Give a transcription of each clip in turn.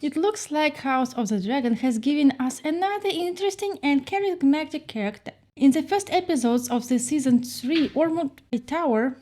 It looks like House of the Dragon has given us another interesting and charismatic character. In the first episodes of the season 3, Ormund Hightower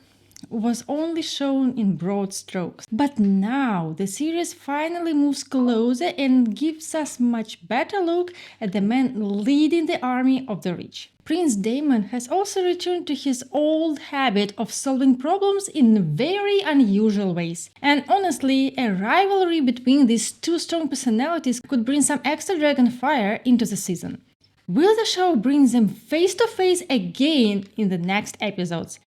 was only shown in broad strokes. But now the series finally moves closer and gives us much better look at the man leading the army of the rich. Prince Daemon has also returned to his old habit of solving problems in very unusual ways. And honestly, a rivalry between these two strong personalities could bring some extra dragon fire into the season. Will the show bring them face to face again in the next episodes?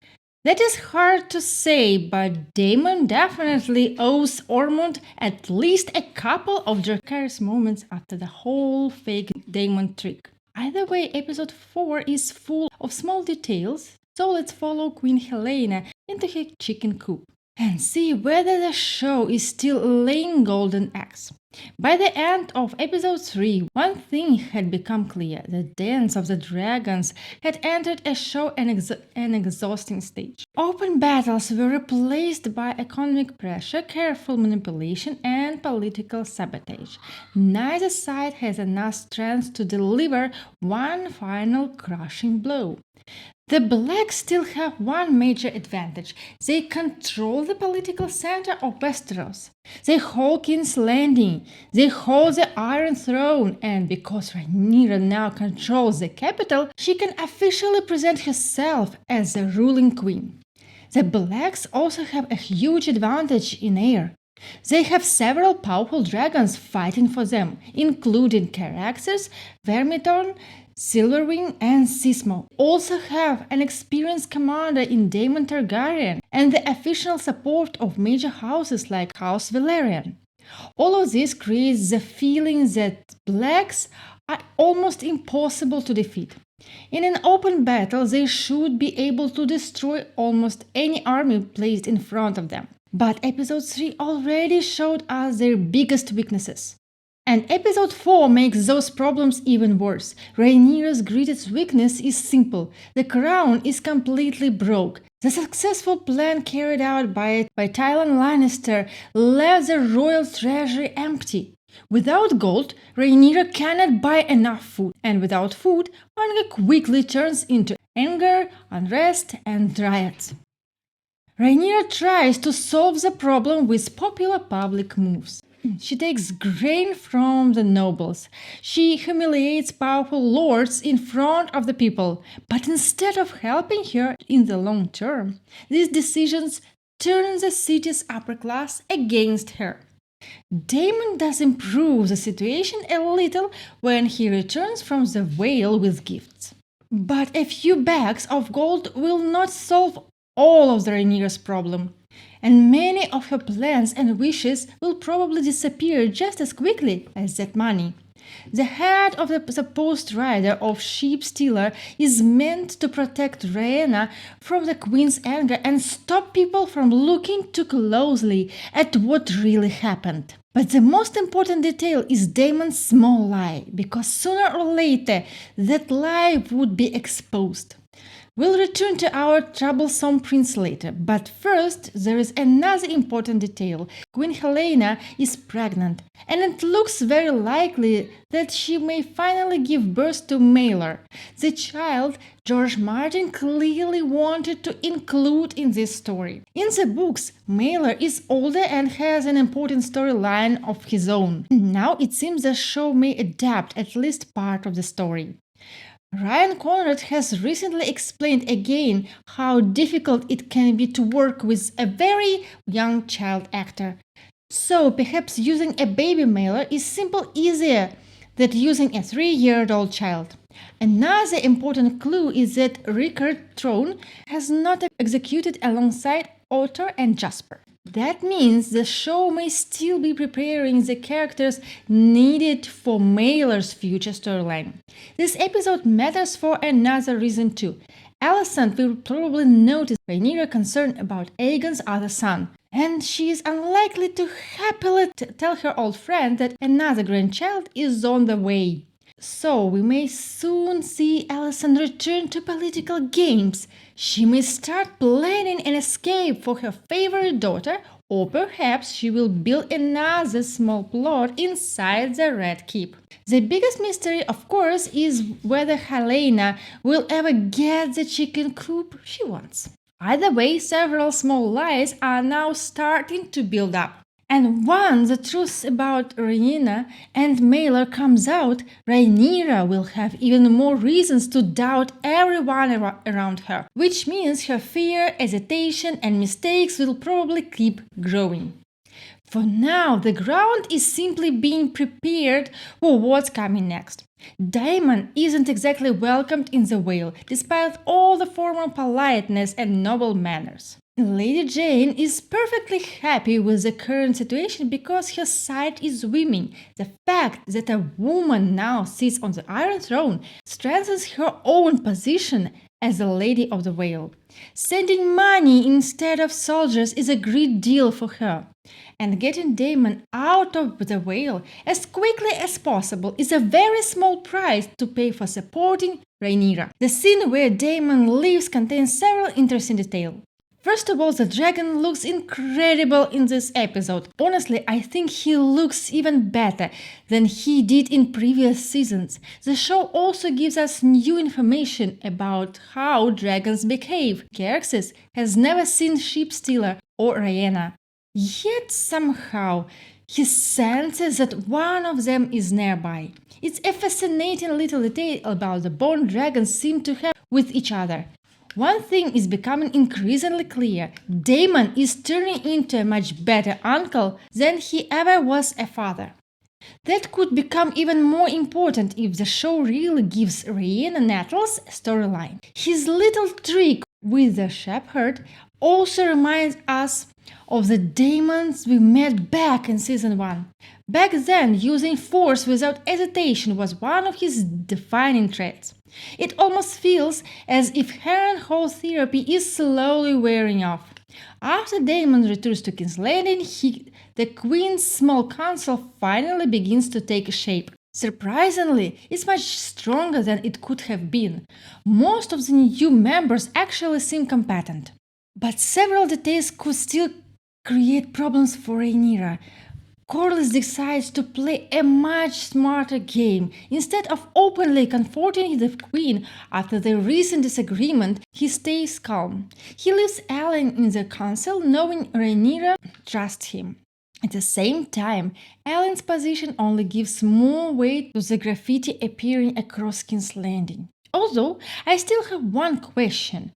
That is hard to say, but Daemon definitely owes Ormond at least a couple of Dracarys moments after the whole fake Daemon trick. Either way, episode 4 is full of small details, so let's follow Queen Helaena into her chicken coop and see whether the show is still laying golden eggs. By the end of episode 3, one thing had become clear. The Dance of the Dragons had entered a show an exhausting stage. Open battles were replaced by economic pressure, careful manipulation, and political sabotage. Neither side has enough strength to deliver one final crushing blow. The Blacks still have one major advantage. They control the political center of Westeros. They hold King's Landing. They hold the Iron Throne. And because Rhaenyra now controls the capital, she can officially present herself as the ruling queen. The Blacks also have a huge advantage in air. They have several powerful dragons fighting for them, including Caraxes, Vermithorn, Silverwing, and Sismo. Also have an experienced commander in Daemon Targaryen and the official support of major houses like House Valyrian. All of this creates the feeling that Blacks are almost impossible to defeat. In an open battle, they should be able to destroy almost any army placed in front of them. But episode 3 already showed us their biggest weaknesses. And episode 4 makes those problems even worse. Rhaenyra's greatest weakness is simple. The crown is completely broke. The successful plan carried out by Tywin Lannister left the royal treasury empty. Without gold, Rhaenyra cannot buy enough food. And without food, hunger quickly turns into anger, unrest, and riots. Rhaenyra tries to solve the problem with popular public moves. She takes grain from the nobles. She humiliates powerful lords in front of the people. But instead of helping her in the long term, these decisions turn the city's upper class against her. Daemon does improve the situation a little when he returns from the Vale with gifts. But a few bags of gold will not solve all of the Rhaenyra's problem. And many of her plans and wishes will probably disappear just as quickly as that money. The head of the supposed rider of Sheepstealer is meant to protect Rhaena from the queen's anger and stop people from looking too closely at what really happened. But the most important detail is Daemon's small lie, because sooner or later that lie would be exposed. We'll return to our troublesome prince later, but first there is another important detail. Queen Helaena is pregnant, and it looks very likely that she may finally give birth to Maelor, the child George Martin clearly wanted to include in this story. In the books, Maelor is older and has an important storyline of his own. Now it seems the show may adapt at least part of the story. Ryan Conrad has recently explained again how difficult it can be to work with a very young child actor. So perhaps using a baby Maelor is simply easier than using a 3-year-old child. Another important clue is that Rickard Throne has not executed alongside Otto and Jasper. That means the show may still be preparing the characters needed for Maelor's future storyline. This episode matters for another reason too. Alicent will probably notice Rhaenyra's concern about Aegon's other son, and she is unlikely to happily tell her old friend that another grandchild is on the way. So we may soon see Alicent return to political games. She may start planning an escape for her favorite daughter Or perhaps she will build another small plot inside the Red Keep. The biggest mystery, of course, is whether Helaena will ever get the chicken coop she wants. Either way, several small lies are now starting to build up. And once the truth about Rhaenyra and Maelor comes out, Rhaenyra will have even more reasons to doubt everyone around her, which means her fear, hesitation, and mistakes will probably keep growing. For now, the ground is simply being prepared for what's coming next. Daemon isn't exactly welcomed in the Vale, despite all the formal politeness and noble manners. Lady Jane is perfectly happy with the current situation because her side is winning. The fact that a woman now sits on the Iron Throne strengthens her own position as the Lady of the Vale. Sending money instead of soldiers is a great deal for her. And getting Daemon out of the Vale as quickly as possible is a very small price to pay for supporting Rhaenyra. The scene where Daemon lives contains several interesting details. First of all, the dragon looks incredible in this episode. Honestly, I think he looks even better than he did in previous seasons. The show also gives us new information about how dragons behave. Xerxes has never seen Sheepstealer or Rhaena. Yet somehow he senses that one of them is nearby. It's a fascinating little detail about the bond dragons seem to have with each other. One thing is becoming increasingly clear. Daemon is turning into a much better uncle than he ever was a father. That could become even more important if the show really gives Rhaena Nettles a storyline. His little trick with the shepherd also reminds us of the Daemons we met back in season 1. Back then, using force without hesitation was one of his defining traits. It almost feels as if Harrenhal therapy is slowly wearing off. After Daemon returns to King's Landing, the Queen's small council finally begins to take shape. Surprisingly, it's much stronger than it could have been. Most of the new members actually seem competent. But several details could still create problems for Rhaenyra. Corlys decides to play a much smarter game. Instead of openly comforting the queen after the recent disagreement, he stays calm. He leaves Aelin in the council knowing Rhaenyra trusts him. At the same time, Aelin's position only gives more weight to the graffiti appearing across King's Landing. Although, I still have one question.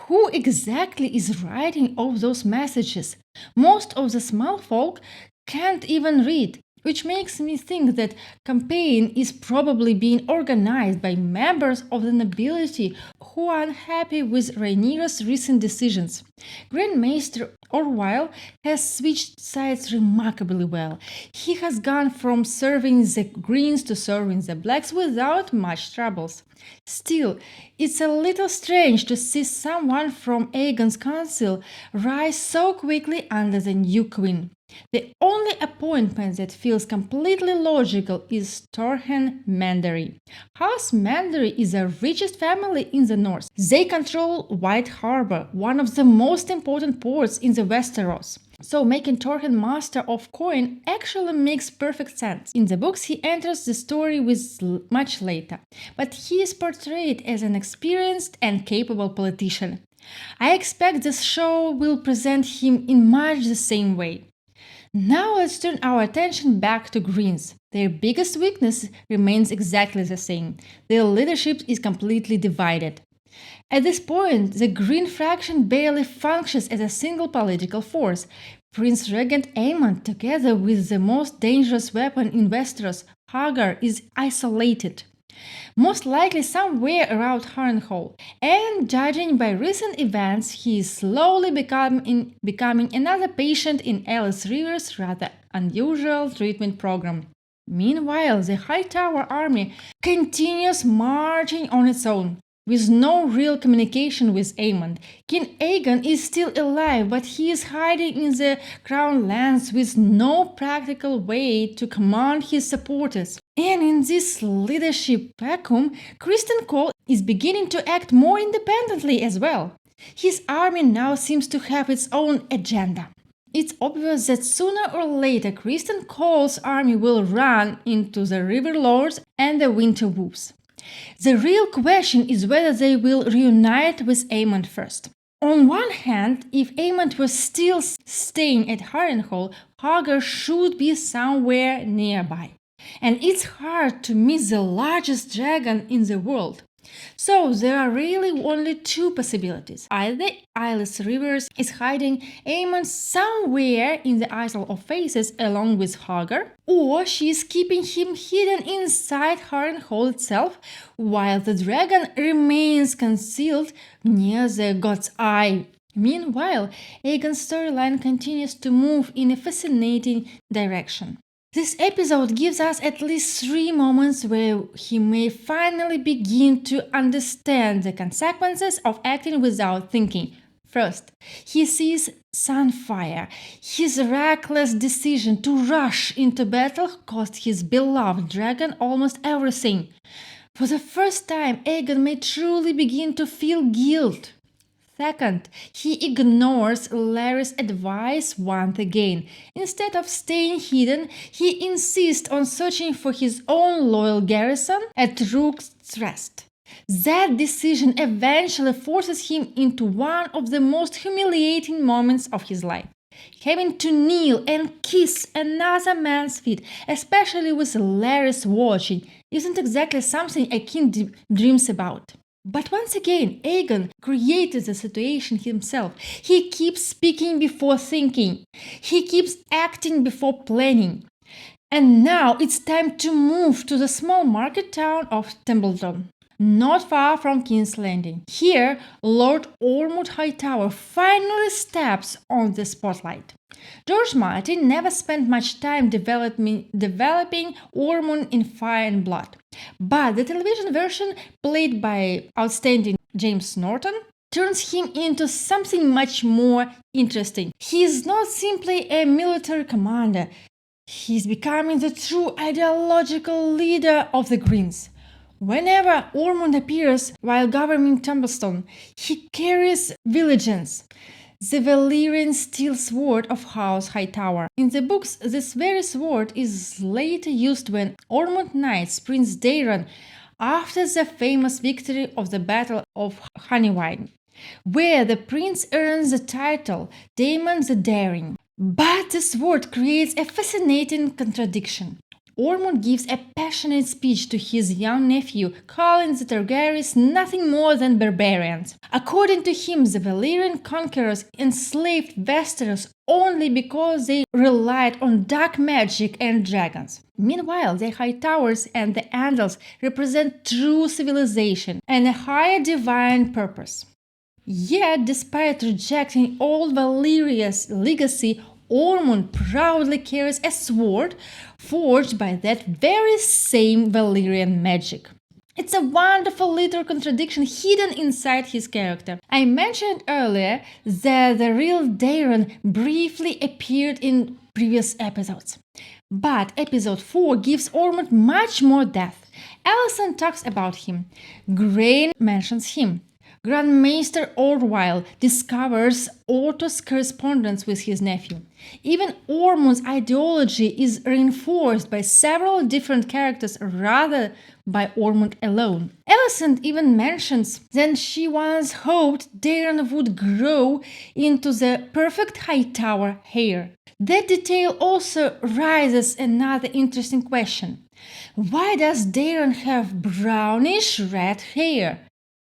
Who exactly is writing all those messages? Most of the small folk can't even read, which makes me think that campaign is probably being organized by members of the nobility who are unhappy with Rhaenyra's recent decisions. Grand Maester Orwyle has switched sides remarkably well. He has gone from serving the Greens to serving the Blacks without much troubles. Still, it's a little strange to see someone from Aegon's council rise so quickly under the new queen. The only appointment that feels completely logical is Torrhen Mandarine. House Mandarine is the richest family in the north. They control White Harbor, one of the most important ports in the Westeros. So making Torrhen master of coin actually makes perfect sense. In the books he enters the story with much later, but he is portrayed as an experienced and capable politician. I expect this show will present him in much the same way. Now let's turn our attention back to Greens. Their biggest weakness remains exactly the same. Their leadership is completely divided. At this point, the Green faction barely functions as a single political force. Prince Regent Aemond, together with the most dangerous weapon in Westeros, Hagar, is isolated. Most likely somewhere around Harrenhal, and judging by recent events, he is slowly becoming another patient in Alys Rivers' rather unusual treatment program. Meanwhile, the Hightower army continues marching on its own, with no real communication with Aemond. King Aegon is still alive, but he is hiding in the Crown lands with no practical way to command his supporters. And in this leadership vacuum, Criston Cole is beginning to act more independently as well. His army now seems to have its own agenda. It's obvious that sooner or later Criston Cole's army will run into the River Lords and the Winter Wolves. The real question is whether they will reunite with Aemond first. On one hand, if Aemond was still staying at Harrenhal, Hagar should be somewhere nearby. And it's hard to miss the largest dragon in the world. So there are really only two possibilities. Either Alys Rivers is hiding Aemond somewhere in the Isle of Faces along with Hagar, or she is keeping him hidden inside Harrenhal itself while the dragon remains concealed near the God's Eye. Meanwhile, Aegon's storyline continues to move in a fascinating direction. This episode gives us at least 3 moments where he may finally begin to understand the consequences of acting without thinking. First, he sees Sunfyre. His reckless decision to rush into battle cost his beloved dragon almost everything. For the first time, Aegon may truly begin to feel guilt. Second, he ignores Larry's advice once again. Instead of staying hidden, he insists on searching for his own loyal garrison at Rook's Rest. That decision eventually forces him into one of the most humiliating moments of his life. Having to kneel and kiss another man's feet, especially with Larry's watching, isn't exactly something a king dreams about. But once again, Aegon created the situation himself. He keeps speaking before thinking. He keeps acting before planning. And now it's time to move to the small market town of Templeton, not far from King's Landing. Here, Lord Ormund Hightower finally steps on the spotlight. George Martin never spent much time developing Ormund in Fire and Blood, but the television version, played by outstanding James Norton, turns him into something much more interesting. He is not simply a military commander, he is becoming the true ideological leader of the Greens. Whenever Ormund appears while governing Templeton, he carries Vigilance, the Valyrian steel sword of House Hightower. In the books, this very sword is later used when Ormond knights Prince Daeron after the famous victory of the Battle of Honeywine, where the prince earns the title Daemon the Daring. But the sword creates a fascinating contradiction. Ormond gives a passionate speech to his young nephew, calling the Targaryens nothing more than barbarians. According to him, the Valyrian conquerors enslaved Westeros only because they relied on dark magic and dragons. Meanwhile, the Hightowers and the Andals represent true civilization and a higher divine purpose. Yet, despite rejecting all Valyria's legacy, Ormond proudly carries a sword forged by that very same Valyrian magic. It's a wonderful little contradiction hidden inside his character. I mentioned earlier that the real Daeron briefly appeared in previous episodes. But episode 4 gives Ormond much more depth. Alicent talks about him. Grain mentions him. Grand Maester Orwyle discovers Otto's correspondence with his nephew. Even Ormond's ideology is reinforced by several different characters rather by Ormond alone. Alicent even mentions that she once hoped Daeron would grow into the perfect Hightower hair. That detail also raises another interesting question. Why does Daeron have brownish red hair?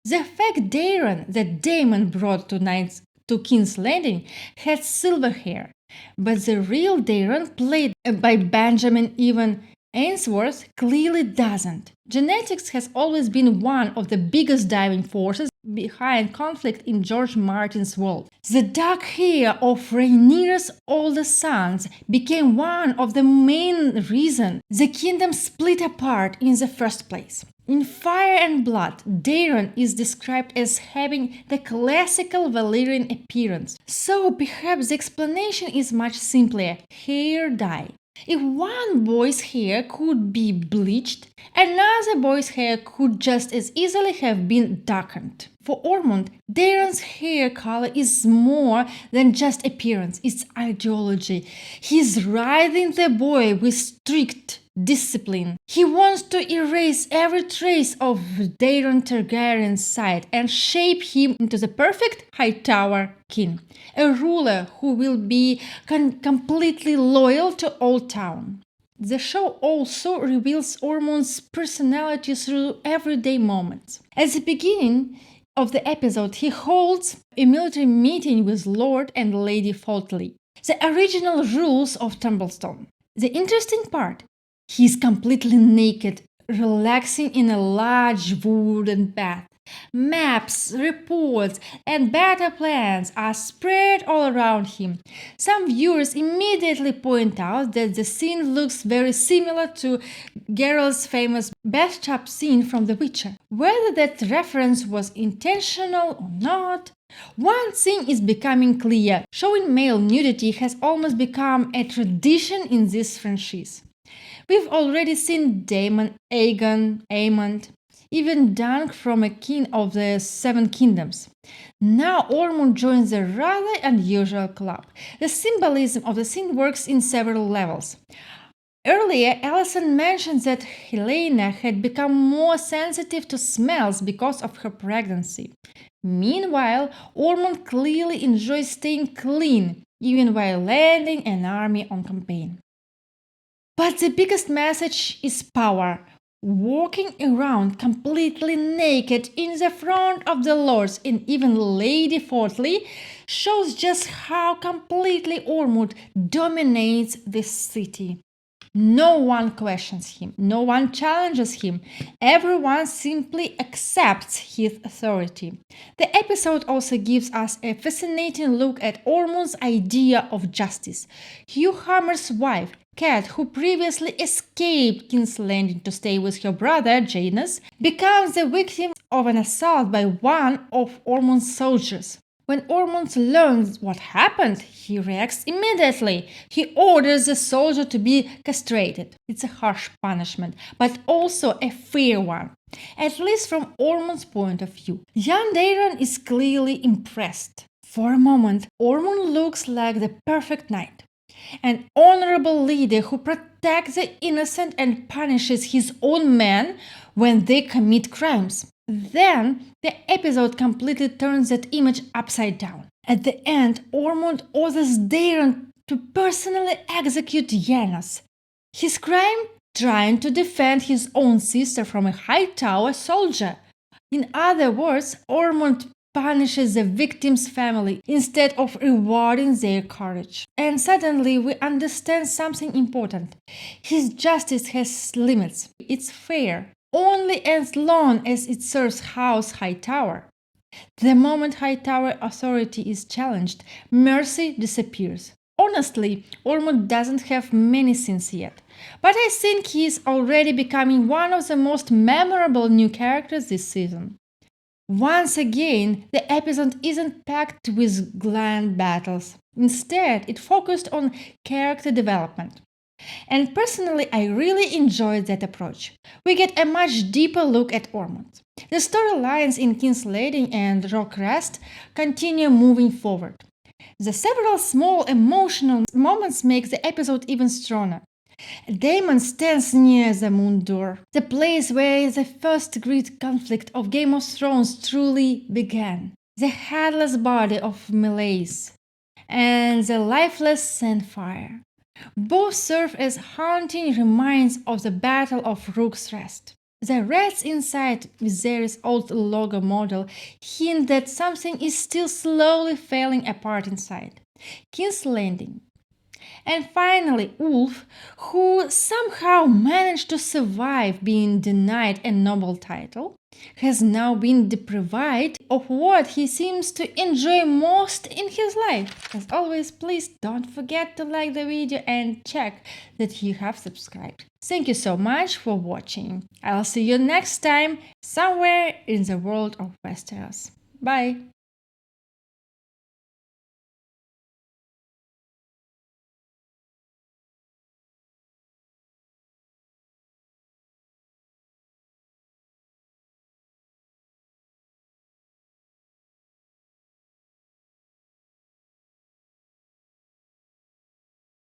The fact Daeron, that Daemon brought to King's Landing, had silver hair, but the real Daeron, played by Benjamin Evan Ainsworth, clearly doesn't. Genetics has always been one of the biggest driving forces behind conflict in George Martin's world. The dark hair of Rhaenyra's older sons became one of the main reasons the kingdom split apart in the first place. In Fire and Blood, Daeron is described as having the classical Valyrian appearance. So perhaps the explanation is much simpler: hair dye. If one boy's hair could be bleached, another boy's hair could just as easily have been darkened. For Ormond, Daeron's hair color is more than just appearance, it's ideology. He's riding the boy with strict discipline. He wants to erase every trace of Daeron Targaryen's side and shape him into the perfect Hightower king, a ruler who will be completely loyal to Old Town. The show also reveals Ormond's personality through everyday moments. At the beginning of the episode, he holds a military meeting with Lord and Lady Faultley, the original rules of Tumblestone. The interesting part, he's completely naked, relaxing in a large wooden bath. Maps, reports, and battle plans are spread all around him. Some viewers immediately point out that the scene looks very similar to Geralt's famous bathtub scene from The Witcher. Whether that reference was intentional or not, one thing is becoming clear: showing male nudity has almost become a tradition in this franchise. We've already seen Daemon, Aegon, Aemond, even Dunk from a king of the Seven Kingdoms. Now Ormond joins a rather unusual club. The symbolism of the scene works in several levels. Earlier, Alyson mentioned that Helaena had become more sensitive to smells because of her pregnancy. Meanwhile, Ormond clearly enjoys staying clean, even while leading an army on campaign. But the biggest message is power. Walking around completely naked in the front of the lords and even Lady Faultley shows just how completely Ormond dominates this city. No one questions him, no one challenges him, everyone simply accepts his authority. The episode also gives us a fascinating look at Ormond's idea of justice. Hugh Hammer's wife, Cat, who previously escaped King's Landing to stay with her brother, Janos, becomes the victim of an assault by one of Ormond's soldiers. When Ormond learns what happened, he reacts immediately. He orders the soldier to be castrated. It's a harsh punishment, but also a fair one, at least from Ormond's point of view. Young Daeron is clearly impressed. For a moment, Ormond looks like the perfect knight, an honorable leader who protects the innocent and punishes his own men when they commit crimes. Then, the episode completely turns that image upside down. At the end, Ormond orders Daeron to personally execute Janos. His crime? Trying to defend his own sister from a Hightower soldier. In other words, Ormond punishes the victim's family instead of rewarding their courage. And suddenly we understand something important. His justice has limits. It's fair only as long as it serves House Hightower. The moment Hightower authority is challenged, mercy disappears. Honestly, Ormond doesn't have many sins yet, but I think he is already becoming one of the most memorable new characters this season. Once again, the episode isn't packed with grand battles. Instead, it focused on character development. And personally, I really enjoyed that approach. We get a much deeper look at Ormond. The storylines in King's Landing and Rockcrest continue moving forward. The several small emotional moments make the episode even stronger. Daemon stands near the moon door, the place where the first great conflict of Game of Thrones truly began. The headless body of Maelor and the lifeless Sunfyre. Both serve as haunting reminders of the Battle of Rook's Rest. The rats inside Viserys' old logo model hint that something is still slowly falling apart inside. King's Landing. And finally, Ulf, who somehow managed to survive being denied a noble title, has now been deprived of what he seems to enjoy most in his life. As always, please don't forget to like the video and check that you have subscribed. Thank you so much for watching. I'll see you next time somewhere in the world of Westeros. Bye!